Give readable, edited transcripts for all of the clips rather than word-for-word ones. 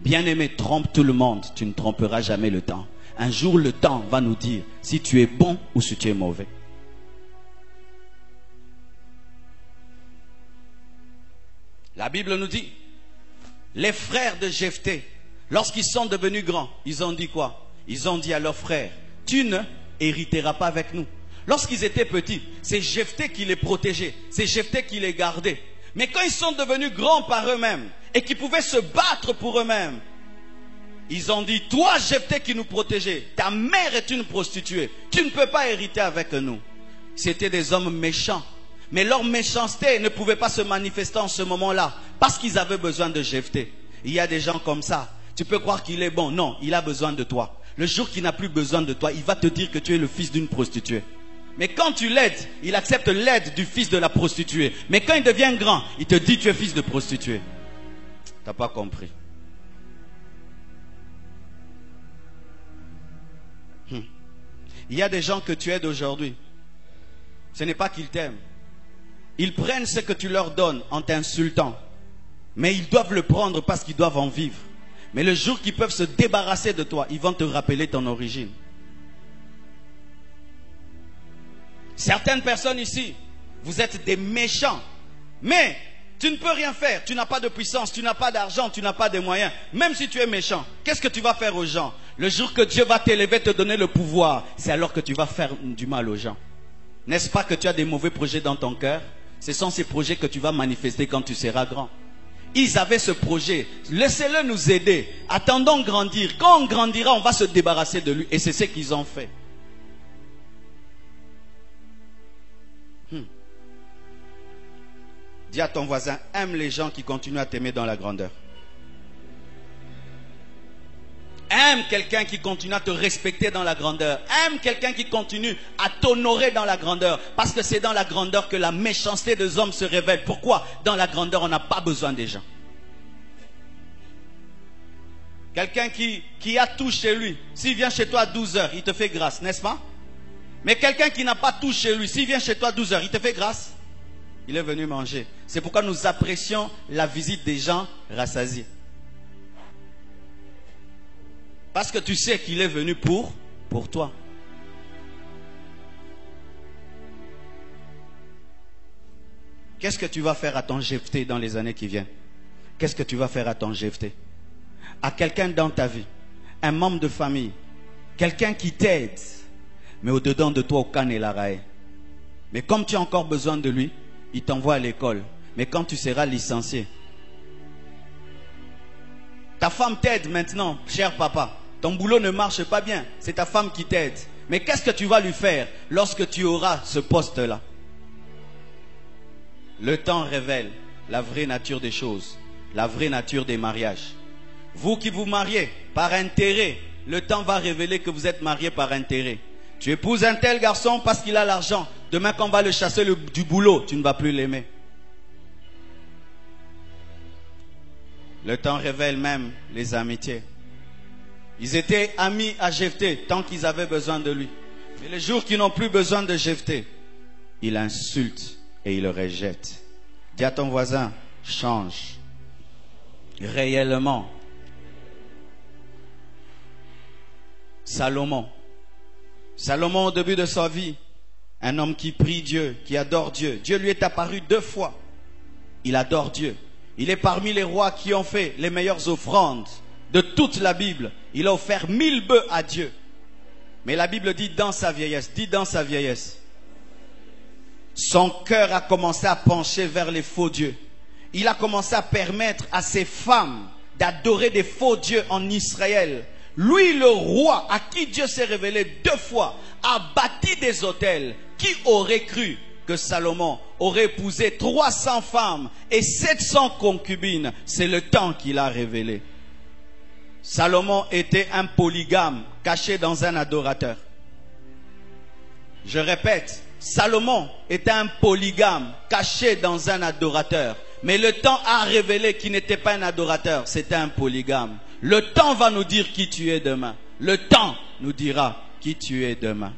Bien-aimé, trompe tout le monde, tu ne tromperas jamais le temps. Un jour, le temps va nous dire si tu es bon ou si tu es mauvais. La Bible nous dit, les frères de Jephthé, lorsqu'ils sont devenus grands, ils ont dit quoi? Ils ont dit à leurs frères, tu ne hériteras pas avec nous. Lorsqu'ils étaient petits, c'est Jephthé qui les protégeait, c'est Jephthé qui les gardait. Mais quand ils sont devenus grands par eux-mêmes et qu'ils pouvaient se battre pour eux-mêmes, ils ont dit, toi Jephthé qui nous protégeais, ta mère est une prostituée, tu ne peux pas hériter avec nous. C'étaient des hommes méchants. Mais leur méchanceté ne pouvait pas se manifester en ce moment-là, parce qu'ils avaient besoin de Jephthé. Il y a des gens comme ça. Tu peux croire qu'il est bon. Non, il a besoin de toi. Le jour qu'il n'a plus besoin de toi, il va te dire que tu es le fils d'une prostituée. Mais quand tu l'aides, il accepte l'aide du fils de la prostituée. Mais quand il devient grand, il te dit tu es fils de prostituée. Tu n'as pas compris. Il y a des gens que tu aides aujourd'hui. Ce n'est pas qu'ils t'aiment. Ils prennent ce que tu leur donnes en t'insultant. Mais ils doivent le prendre parce qu'ils doivent en vivre. Mais le jour qu'ils peuvent se débarrasser de toi, ils vont te rappeler ton origine. Certaines personnes ici, vous êtes des méchants. Mais tu ne peux rien faire. Tu n'as pas de puissance, tu n'as pas d'argent, tu n'as pas de moyens. Même si tu es méchant, qu'est-ce que tu vas faire aux gens? Le jour que Dieu va t'élever, te donner le pouvoir, c'est alors que tu vas faire du mal aux gens. N'est-ce pas que tu as des mauvais projets dans ton cœur? Ce sont ces projets que tu vas manifester quand tu seras grand. Ils avaient ce projet. Laissez-le nous aider. Attendons grandir. Quand on grandira, on va se débarrasser de lui. Et c'est ce qu'ils ont fait. Dis à ton voisin, aime les gens qui continuent à t'aimer dans la grandeur. Aime quelqu'un qui continue à te respecter dans la grandeur. Aime quelqu'un qui continue à t'honorer dans la grandeur. Parce que c'est dans la grandeur que la méchanceté des hommes se révèle. Pourquoi? Dans la grandeur, on n'a pas besoin des gens. Quelqu'un qui a tout chez lui, s'il vient chez toi à 12 heures, il te fait grâce, n'est-ce pas? Mais quelqu'un qui n'a pas tout chez lui, s'il vient chez toi à 12 heures, il te fait grâce. Il est venu manger. C'est pourquoi nous apprécions la visite des gens rassasiés. Parce que tu sais qu'il est venu pour toi. Qu'est-ce que tu vas faire à ton Jephthé dans les années qui viennent? Qu'est-ce que tu vas faire à ton Jephthé? À quelqu'un dans ta vie, un membre de famille, quelqu'un qui t'aide, mais au-dedans de toi, aucun n'est la raie. Mais comme tu as encore besoin de lui, il t'envoie à l'école. Mais quand tu seras licencié, ta femme t'aide maintenant, cher papa. Ton boulot ne marche pas bien, c'est ta femme qui t'aide. Mais qu'est-ce que tu vas lui faire lorsque tu auras ce poste-là? Le temps révèle la vraie nature des choses, la vraie nature des mariages. Vous qui vous mariez par intérêt, le temps va révéler que vous êtes mariés par intérêt. Tu épouses un tel garçon parce qu'il a l'argent. Demain, quand on va le chasser du boulot, tu ne vas plus l'aimer. Le temps révèle même les amitiés. Ils étaient amis à Jephthé tant qu'ils avaient besoin de lui. Mais le jour qu'ils n'ont plus besoin de Jephthé, il insulte et il le rejette. Dis à ton voisin, change. Réellement. Salomon, au début de sa vie, un homme qui prie Dieu, qui adore Dieu. Dieu lui est apparu 2 fois. Il adore Dieu. Il est parmi les rois qui ont fait les meilleures offrandes de toute la Bible. Il a offert 1000 bœufs à Dieu. Mais la Bible dit dans sa vieillesse, son cœur a commencé à pencher vers les faux dieux. Il a commencé à permettre à ses femmes d'adorer des faux dieux en Israël. Lui, le roi, à qui Dieu s'est révélé 2 fois, a bâti des autels. Qui aurait cru que Salomon aurait épousé 300 femmes et 700 concubines? C'est le temps qu'il a révélé. Salomon était un polygame caché dans un adorateur. Je répète, Salomon était un polygame caché dans un adorateur. Mais le temps a révélé qu'il n'était pas un adorateur, c'était un polygame. Le temps va nous dire qui tu es demain. Le temps nous dira qui tu es demain.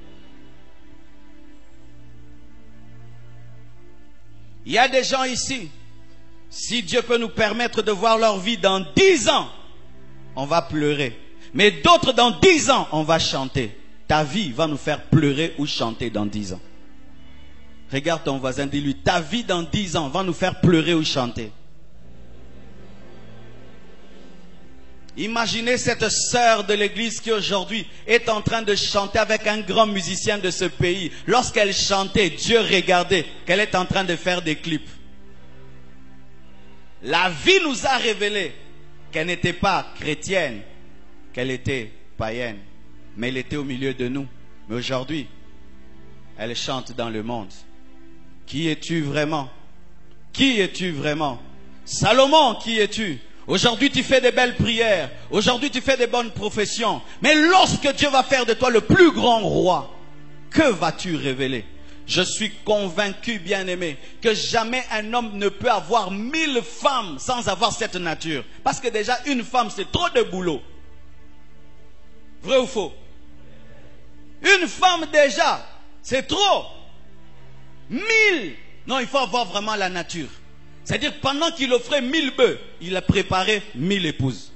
Il y a des gens ici, si Dieu peut nous permettre de voir leur vie dans 10 ans, on va pleurer. Mais d'autres, dans 10 ans, on va chanter. Ta vie va nous faire pleurer ou chanter dans 10 ans. Regarde ton voisin, dis-lui, ta vie dans 10 ans va nous faire pleurer ou chanter. Imaginez cette sœur de l'église qui aujourd'hui est en train de chanter avec un grand musicien de ce pays. Lorsqu'elle chantait, Dieu regardait qu'elle est en train de faire des clips. La vie nous a révélé qu'elle n'était pas chrétienne, qu'elle était païenne, mais elle était au milieu de nous. Mais aujourd'hui, elle chante dans le monde. Qui es-tu vraiment? Qui es-tu vraiment? Salomon, qui es-tu? Aujourd'hui, tu fais des belles prières. Aujourd'hui, tu fais des bonnes professions. Mais lorsque Dieu va faire de toi le plus grand roi, que vas-tu révéler? Je suis convaincu, bien-aimé, que jamais un homme ne peut avoir 1000 femmes sans avoir cette nature. Parce que déjà, une femme, c'est trop de boulot. Vrai ou faux? Une femme déjà, c'est trop. 1000. Non, il faut avoir vraiment la nature. C'est-à-dire, pendant qu'il offrait 1000 bœufs, il a préparé 1000 épouses.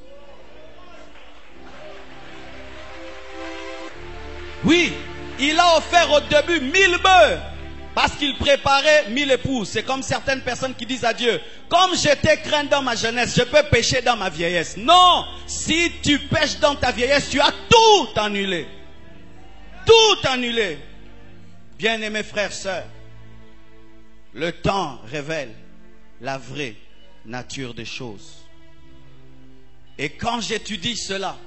Oui, il a offert au début 1000 bœufs. Parce qu'il préparait 1000 épouses. C'est comme certaines personnes qui disent à Dieu, comme j'étais craint dans ma jeunesse, je peux pécher dans ma vieillesse. Non, si tu pêches dans ta vieillesse, tu as tout annulé. Tout annulé. Bien-aimés frères, sœurs, le temps révèle la vraie nature des choses. Et quand j'étudie cela,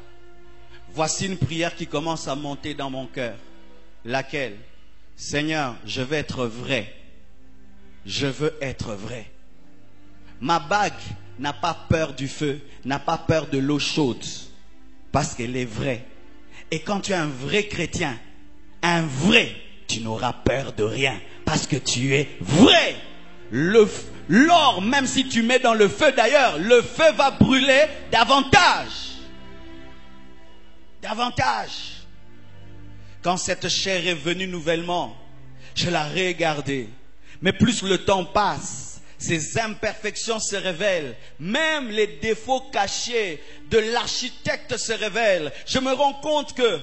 voici une prière qui commence à monter dans mon cœur. Laquelle? Seigneur, je veux être vrai. Je veux être vrai. Ma bague n'a pas peur du feu, n'a pas peur de l'eau chaude, parce qu'elle est vraie. Et quand tu es un vrai chrétien, un vrai, tu n'auras peur de rien, parce que tu es vrai. L'or, même si tu mets dans le feu d'ailleurs, le feu va brûler davantage. Davantage. Quand cette chair est venue nouvellement, je la regardais. Mais plus le temps passe, ces imperfections se révèlent. Même les défauts cachés de l'architecte se révèlent. Je me rends compte que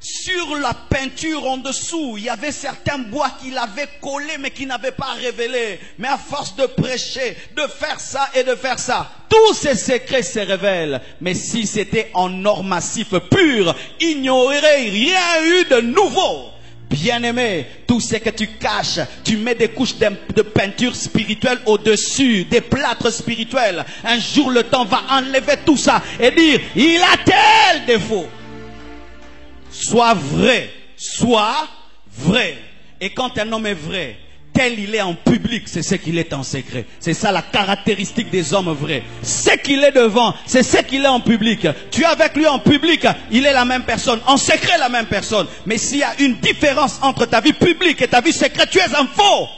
sur la peinture en dessous, il y avait certains bois qu'il avait collés mais qui n'avaient pas révélé. Mais à force de prêcher, de faire ça et de faire ça, tous ces secrets se révèlent. Mais si c'était en or massif pur, il n'y aurait rien eu de nouveau. Bien-aimé, tout ce que tu caches, tu mets des couches de peinture spirituelle au-dessus, des plâtres spirituels. Un jour, le temps va enlever tout ça et dire, il a tel défaut. Sois vrai, sois vrai. Et quand un homme est vrai, tel il est en public, c'est ce qu'il est en secret. C'est ça la caractéristique des hommes vrais. Ce qu'il est devant, c'est ce qu'il est en public. Tu es avec lui en public, il est la même personne. En secret, la même personne. Mais s'il y a une différence entre ta vie publique et ta vie secrète, tu es un faux.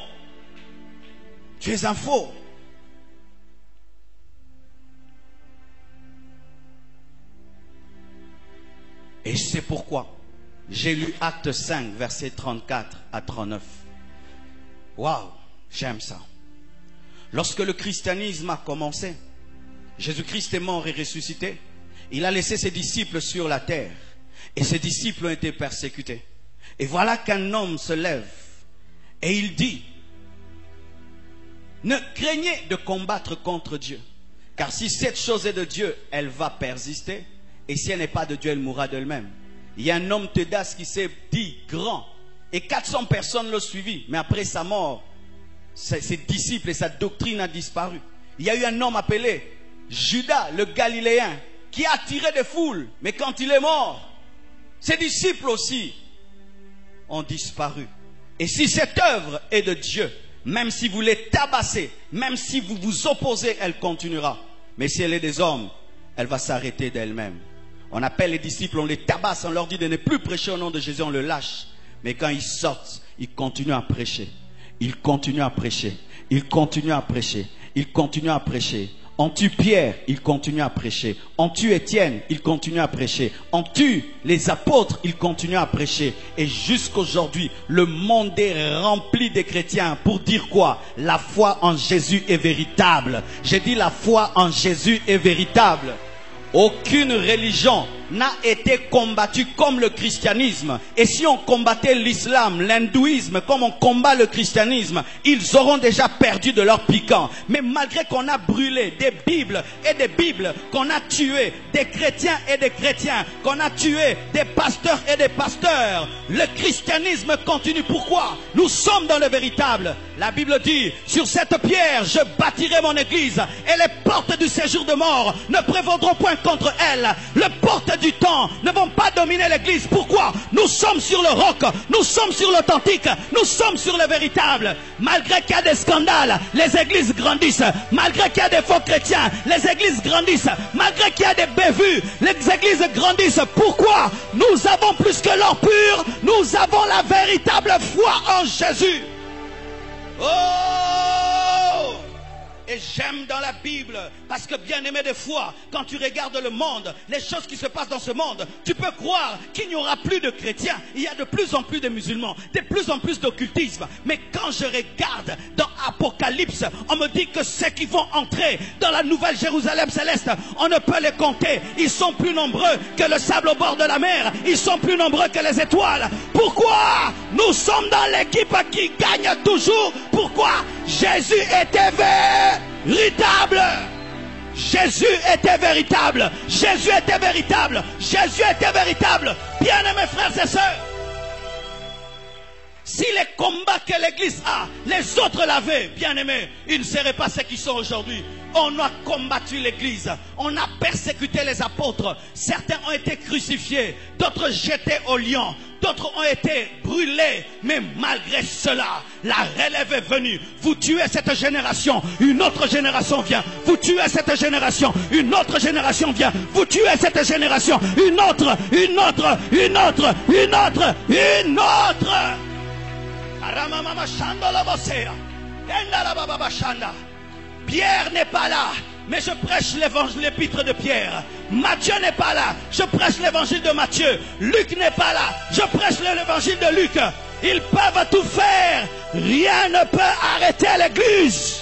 Tu es un faux. Et c'est pourquoi j'ai lu Acte 5, versets 34 à 39. Waouh, j'aime ça. Lorsque le christianisme a commencé, Jésus-Christ est mort et ressuscité. Il a laissé ses disciples sur la terre. Et ses disciples ont été persécutés. Et voilà qu'un homme se lève et il dit, ne craignez de combattre contre Dieu. Car si cette chose est de Dieu, elle va persister. Et si elle n'est pas de Dieu, elle mourra d'elle-même. Il y a un homme Teudas qui s'est dit grand. Et 400 personnes l'ont suivi. Mais après sa mort, ses disciples et sa doctrine a disparu. Il y a eu un homme appelé Judas, le Galiléen, qui a attiré des foules. Mais quand il est mort, ses disciples aussi ont disparu. Et si cette œuvre est de Dieu, même si vous les tabassez, même si vous vous opposez, elle continuera. Mais si elle est des hommes, elle va s'arrêter d'elle-même. On appelle les disciples, on les tabasse, on leur dit de ne plus prêcher au nom de Jésus, on le lâche. Mais quand ils sortent, ils continuent à prêcher. Ils continuent à prêcher. Ils continuent à prêcher. Ils continuent à prêcher. On tue Pierre, ils continuent à prêcher. On tue Étienne, ils continuent à prêcher. On tue les apôtres, ils continuent à prêcher. Et jusqu'aujourd'hui, le monde est rempli de chrétiens pour dire quoi? La foi en Jésus est véritable. J'ai dit la foi en Jésus est véritable. Aucune religion n'a été combattue comme le christianisme. Et si on combattait l'islam, l'hindouisme, comme on combat le christianisme, ils auront déjà perdu de leur piquant. Mais malgré qu'on a brûlé des Bibles et des Bibles, qu'on a tué des chrétiens et des chrétiens, qu'on a tué des pasteurs et des pasteurs, le christianisme continue. Pourquoi? Nous sommes dans le véritable. La Bible dit, sur cette pierre, je bâtirai mon église et les portes du séjour de mort ne prévaudront point contre elle. Les portes du temps ne vont pas dominer l'église. Pourquoi? Nous sommes sur le roc, nous sommes sur l'authentique, nous sommes sur le véritable. Malgré qu'il y a des scandales, les églises grandissent. Malgré qu'il y a des faux chrétiens, les églises grandissent. Malgré qu'il y a des bévues, les églises grandissent. Pourquoi? Nous avons plus que l'or pur, nous avons la véritable foi en Jésus. Oh! Et j'aime dans la Bible, parce que bien aimé des fois, quand tu regardes le monde, les choses qui se passent dans ce monde, tu peux croire qu'il n'y aura plus de chrétiens. Il y a de plus en plus de musulmans, de plus en plus d'occultisme. Mais quand je regarde dans Apocalypse, on me dit que ceux qui vont entrer dans la nouvelle Jérusalem céleste, on ne peut les compter. Ils sont plus nombreux que le sable au bord de la mer. Ils sont plus nombreux que les étoiles. Pourquoi? Nous sommes dans l'équipe qui gagne toujours. Pourquoi? Jésus était véritable. Jésus était véritable. Jésus était véritable. Jésus était véritable. Bien-aimés frères et sœurs, si les combats que l'Église a, les autres l'avaient, bien-aimés, ils ne seraient pas ceux qui sont aujourd'hui. On a combattu l'Église, on a persécuté les apôtres. Certains ont été crucifiés, d'autres jetés au lion, d'autres ont été brûlés. Mais malgré cela, la relève est venue. Vous tuez cette génération, une autre génération vient. Vous tuez cette génération, une autre génération vient. Vous tuez cette génération, une autre, une autre, une autre, une autre, une autre. Pierre n'est pas là, mais je prêche l'évangile, l'épître de Pierre. Matthieu n'est pas là, je prêche l'évangile de Matthieu. Luc n'est pas là, je prêche l'évangile de Luc. Ils peuvent tout faire, rien ne peut arrêter l'église.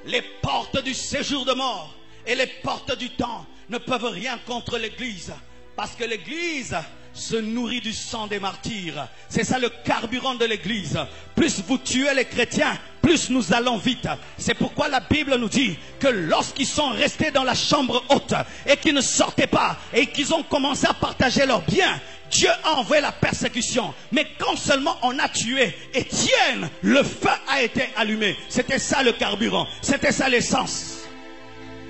Les portes du séjour de mort et les portes du temps ne peuvent rien contre l'église, parce que l'église se nourrit du sang des martyrs. C'est ça le carburant de l'église. Plus vous tuez les chrétiens, plus nous allons vite. C'est pourquoi la Bible nous dit que lorsqu'ils sont restés dans la chambre haute et qu'ils ne sortaient pas et qu'ils ont commencé à partager leurs biens, Dieu a envoyé la persécution. Mais quand seulement on a tué Étienne, le feu a été allumé. C'était ça le carburant, c'était ça l'essence.